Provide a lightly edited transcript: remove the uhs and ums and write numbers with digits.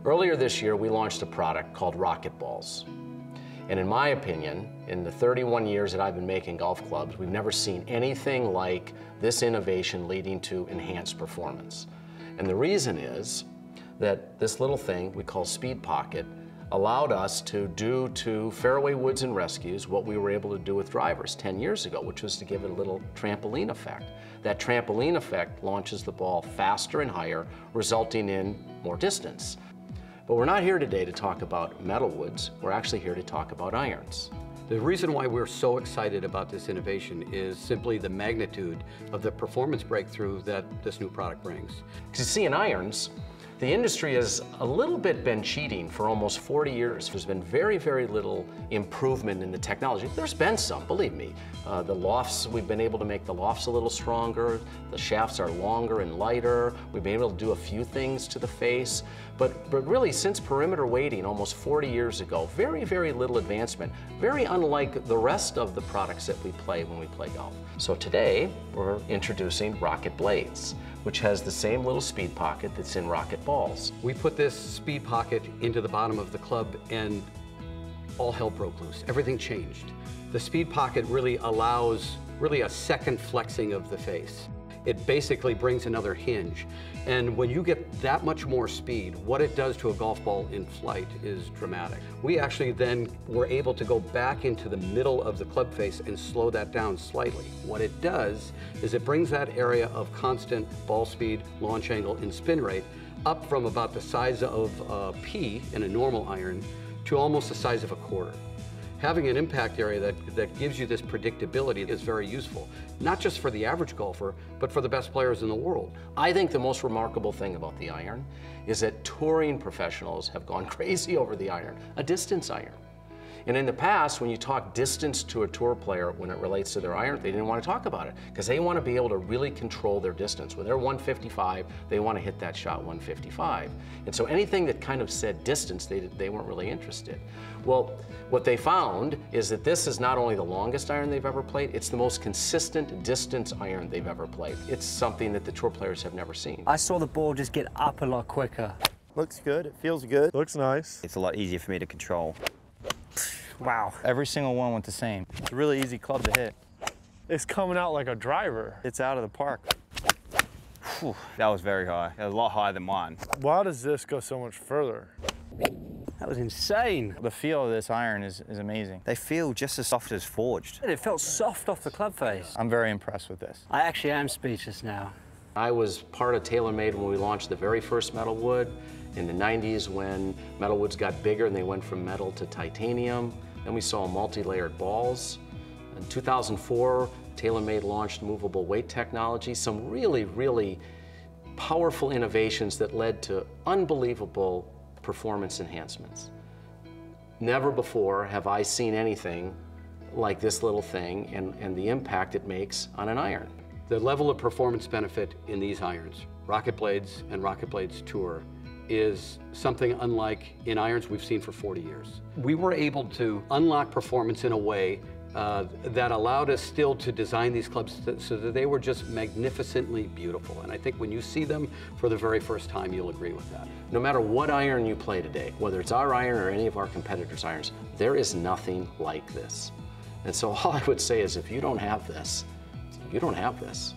Earlier this year, we launched a product called Rocket Balls. And in my opinion, in the 31 years that I've been making golf clubs, we've never seen anything like this innovation leading to enhanced performance. And the reason is that this little thing we call Speed Pocket allowed us to do to fairway woods and rescues what we were able to do with drivers 10 years ago, which was to give it a little trampoline effect. That trampoline effect launches the ball faster and higher, resulting in more distance. But we're not here today to talk about metal woods. We're actually here to talk about irons. The reason why we're so excited about this innovation is simply the magnitude of the performance breakthrough that this new product brings. Because you see, in irons, the industry has a little bit been cheating for almost 40 years. There's been very, very little improvement in the technology. There's been some, believe me. The lofts, we've been able to make the lofts a little stronger. The shafts are longer and lighter. We've been able to do a few things to the face. But really, since perimeter weighting almost 40 years ago, very, very little advancement. Very unlike the rest of the products that we play when we play golf. So today, we're introducing ROCKETBLADEZ, which has the same little speed pocket that's in Rocket Balls. We put this speed pocket into the bottom of the club and all hell broke loose. Everything changed. The speed pocket really allows a second flexing of the face. It basically brings another hinge. And when you get that much more speed, what it does to a golf ball in flight is dramatic. We actually then were able to go back into the middle of the club face and slow that down slightly. What it does is it brings that area of constant ball speed, launch angle, and spin rate up from about the size of a pea in a normal iron to almost the size of a quarter. Having an impact area that gives you this predictability is very useful, not just for the average golfer, but for the best players in the world. I think the most remarkable thing about the iron is that touring professionals have gone crazy over the iron, a distance iron. And in the past, when you talk distance to a tour player when it relates to their iron, they didn't want to talk about it because they want to be able to really control their distance. When they're 155, they want to hit that shot 155. And so anything that kind of said distance, they weren't really interested. Well, what they found is that this is not only the longest iron they've ever played, it's the most consistent distance iron they've ever played. It's something that the tour players have never seen. I saw the ball just get up a lot quicker. Looks good, it feels good. Looks nice. It's a lot easier for me to control. Wow. Every single one went the same. It's a really easy club to hit. It's coming out like a driver. It's out of the park. Whew, that was very high. It was a lot higher than mine. Why does this go so much further? That was insane. The feel of this iron is amazing. They feel just as soft as forged. It felt soft off the club face. I'm very impressed with this. I actually am speechless now. I was part of TaylorMade when we launched the very first metal wood. In the 90s, when metal woods got bigger and they went from metal to titanium. Then we saw multi-layered balls. In 2004, TaylorMade launched movable weight technology, some really, really powerful innovations that led to unbelievable performance enhancements. Never before have I seen anything like this little thing and the impact it makes on an iron. The level of performance benefit in these irons, ROCKETBLADEZ and ROCKETBLADEZ Tour, is something unlike in irons we've seen for 40 years. We were able to unlock performance in a way that allowed us still to design these clubs so that they were just magnificently beautiful. And I think when you see them for the very first time, you'll agree with that. No matter what iron you play today, whether it's our iron or any of our competitors' irons, there is nothing like this. And so all I would say is if you don't have this, you don't have this.